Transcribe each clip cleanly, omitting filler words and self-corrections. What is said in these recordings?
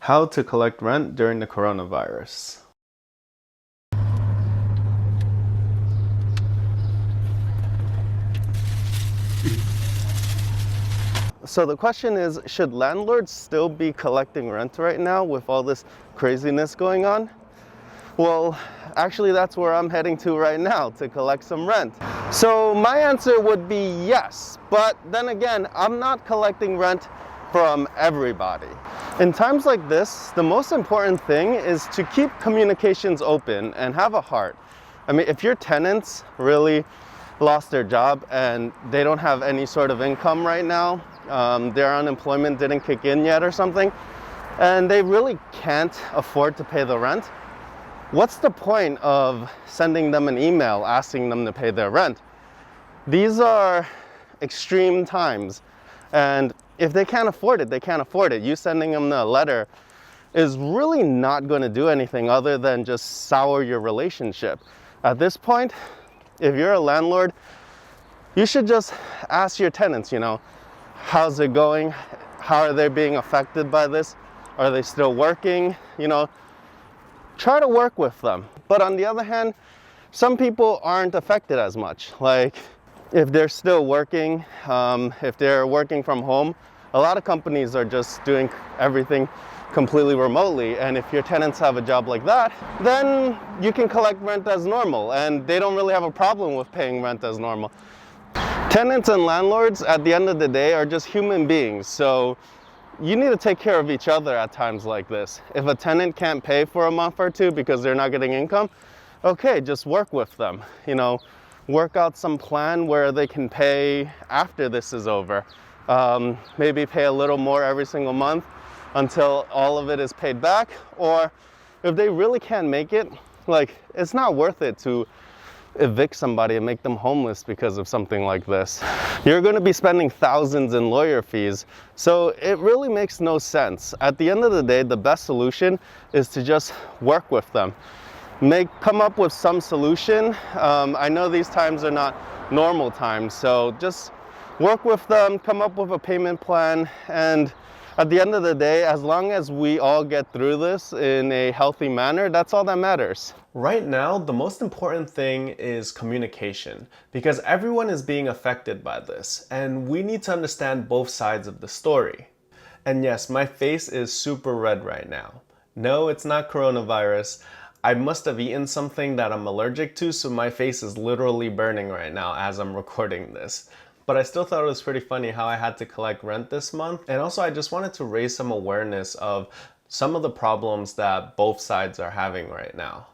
How to collect rent during the coronavirus. So the question is, should landlords still be collecting rent right now with all this craziness going on? Well, actually that's where I'm heading to right now, to collect some rent. So my answer would be yes, but then again, I'm not collecting rent from everybody. In times like this, the most important thing is to keep communications open and have a heart. I mean, if your tenants really lost their job and they don't have any sort of income right now, their unemployment didn't kick in yet or something, and they really can't afford to pay the rent, what's the point of sending them an email asking them to pay their rent? These are extreme times, and if they can't afford it, they can't afford it. You sending them a letter is really not going to do anything other than just sour your relationship. At this point, if you're a landlord, you should just ask your tenants, how's it going? How are they being affected by this? Are they still working? Try to work with them. But on the other hand, some people aren't affected as much. Like if they're still working, if they're working from home, a lot of companies are just doing everything completely remotely. And if your tenants have a job like that, then you can collect rent as normal, and they don't really have a problem with paying rent as normal. Tenants and landlords, at the end of the day, are just human beings. So you need to take care of each other at times like this. If a tenant can't pay for a month or two because they're not getting income, okay, just work with them. Work out some plan where they can pay after this is over. Maybe pay a little more every single month until all of it is paid back. Or if they really can't make it, it's not worth it to evict somebody and make them homeless because of something like this. You're going to be spending thousands in lawyer fees, so it really makes no sense. At the end of the day, the best solution is to just work with them. Come up with some solution. I know these times are not normal times, so just work with them, come up with a payment plan, and at the end of the day, as long as we all get through this in a healthy manner, that's all that matters. Right now, the most important thing is communication, because everyone is being affected by this, and we need to understand both sides of the story. And yes, my face is super red right now. No, it's not coronavirus. I must have eaten something that I'm allergic to, so my face is literally burning right now as I'm recording this. But I still thought it was pretty funny how I had to collect rent this month. And also I just wanted to raise some awareness of some of the problems that both sides are having right now.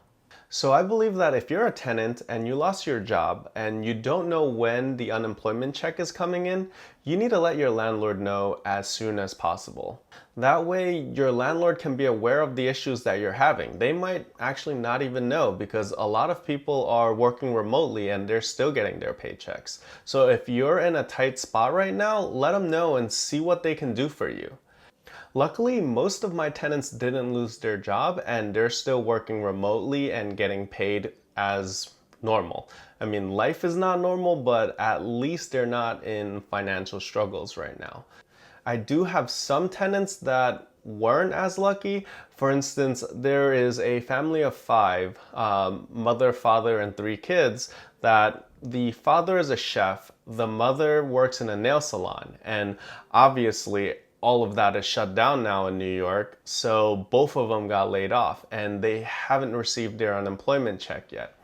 So I believe that if you're a tenant and you lost your job and you don't know when the unemployment check is coming in, you need to let your landlord know as soon as possible. That way your landlord can be aware of the issues that you're having. They might actually not even know, because a lot of people are working remotely and they're still getting their paychecks. So if you're in a tight spot right now, let them know and see what they can do for you. Luckily, most of my tenants didn't lose their job and they're still working remotely and getting paid as normal. I mean, life is not normal, but at least they're not in financial struggles right now. I do have some tenants that weren't as lucky. For instance, there is a family of 5, mother, father, and 3 kids, that the father is a chef, the mother works in a nail salon, and obviously all of that is shut down now in New York, so both of them got laid off and they haven't received their unemployment check yet.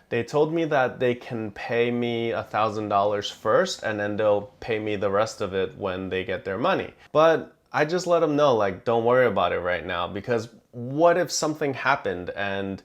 They told me that they can pay me $1,000 first and then they'll pay me the rest of it when they get their money. But I just let them know, don't worry about it right now, because what if something happened and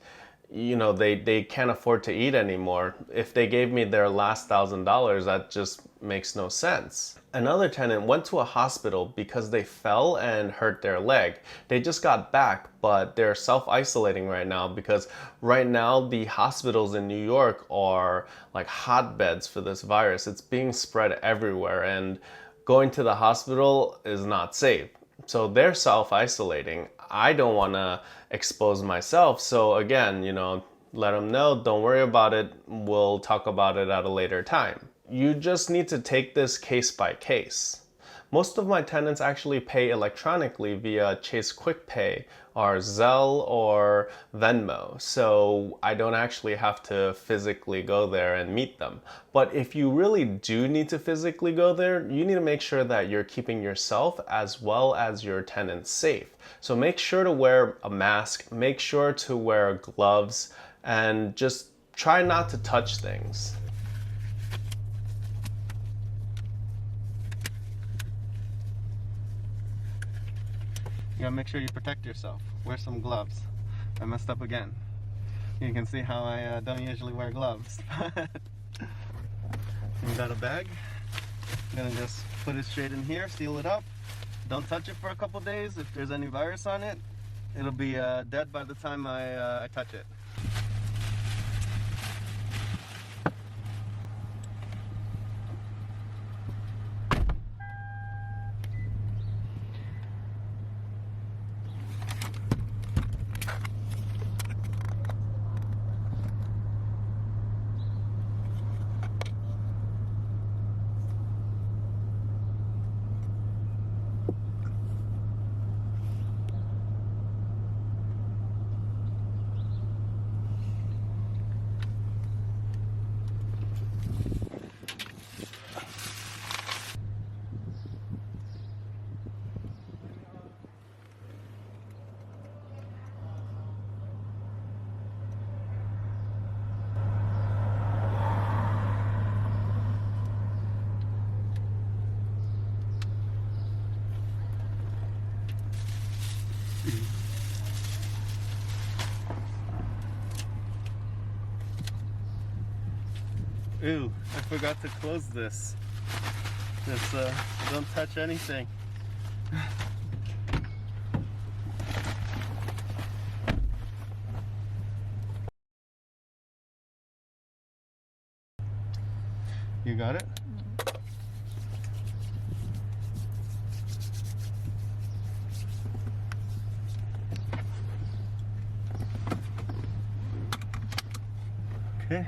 they can't afford to eat anymore? If they gave me their last $1,000, that just makes no sense. Another tenant went to a hospital because they fell and hurt their leg. They just got back, but they're self-isolating right now because right now the hospitals in New York are like hotbeds for this virus. It's being spread everywhere and going to the hospital is not safe. So they're self-isolating. I don't want to expose myself. So again, let them know, don't worry about it. We'll talk about it at a later time. You just need to take this case by case. Most of my tenants actually pay electronically via Chase Quick Pay or Zelle or Venmo, so I don't actually have to physically go there and meet them. But if you really do need to physically go there, you need to make sure that you're keeping yourself as well as your tenants safe. So make sure to wear a mask, make sure to wear gloves, and just try not to touch things. You gotta make sure you protect yourself. Wear some gloves. I messed up again. You can see how I don't usually wear gloves. We got a bag. I'm gonna just put it straight in here, seal it up. Don't touch it for a couple days. If there's any virus on it, it'll be dead by the time I touch it. Ooh, I forgot to close this. Just don't touch anything. You got it? Okay.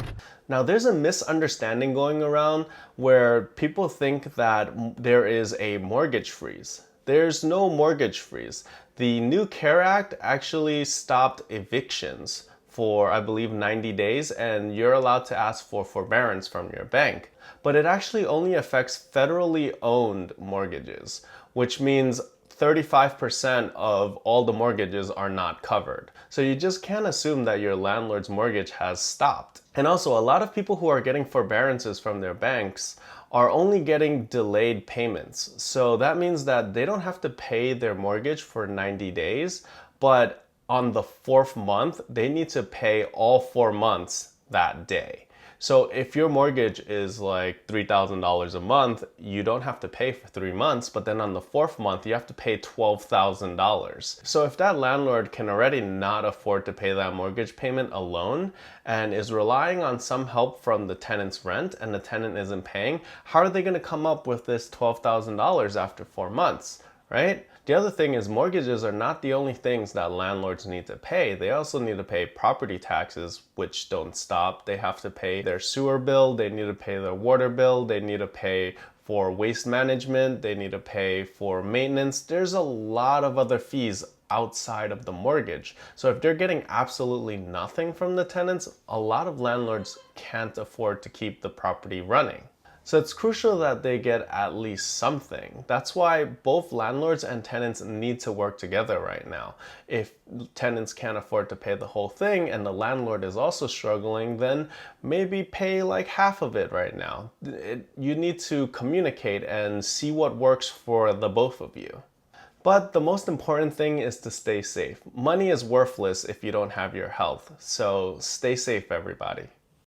Now, there's a misunderstanding going around where people think that there is a mortgage freeze. There's no mortgage freeze. The new CARE Act actually stopped evictions for, I believe, 90 days, and you're allowed to ask for forbearance from your bank. But it actually only affects federally owned mortgages, which means 35% of all the mortgages are not covered. So you just can't assume that your landlord's mortgage has stopped. And also, a lot of people who are getting forbearances from their banks are only getting delayed payments. So that means that they don't have to pay their mortgage for 90 days, but on the 4th month, they need to pay all 4 months that day. So if your mortgage is like $3,000 a month, you don't have to pay for 3 months, but then on the 4th month, you have to pay $12,000. So if that landlord can already not afford to pay that mortgage payment alone and is relying on some help from the tenant's rent and the tenant isn't paying, how are they going to come up with this $12,000 after 4 months, right? The other thing is mortgages are not the only things that landlords need to pay. They also need to pay property taxes, which don't stop. They have to pay their sewer bill, they need to pay their water bill, they need to pay for waste management, they need to pay for maintenance. There's a lot of other fees outside of the mortgage. So if they're getting absolutely nothing from the tenants, a lot of landlords can't afford to keep the property running. So it's crucial that they get at least something. That's why both landlords and tenants need to work together right now. If tenants can't afford to pay the whole thing and the landlord is also struggling, then maybe pay like half of it right now. You need to communicate and see what works for the both of you. But the most important thing is to stay safe. Money is worthless if you don't have your health. So stay safe, everybody.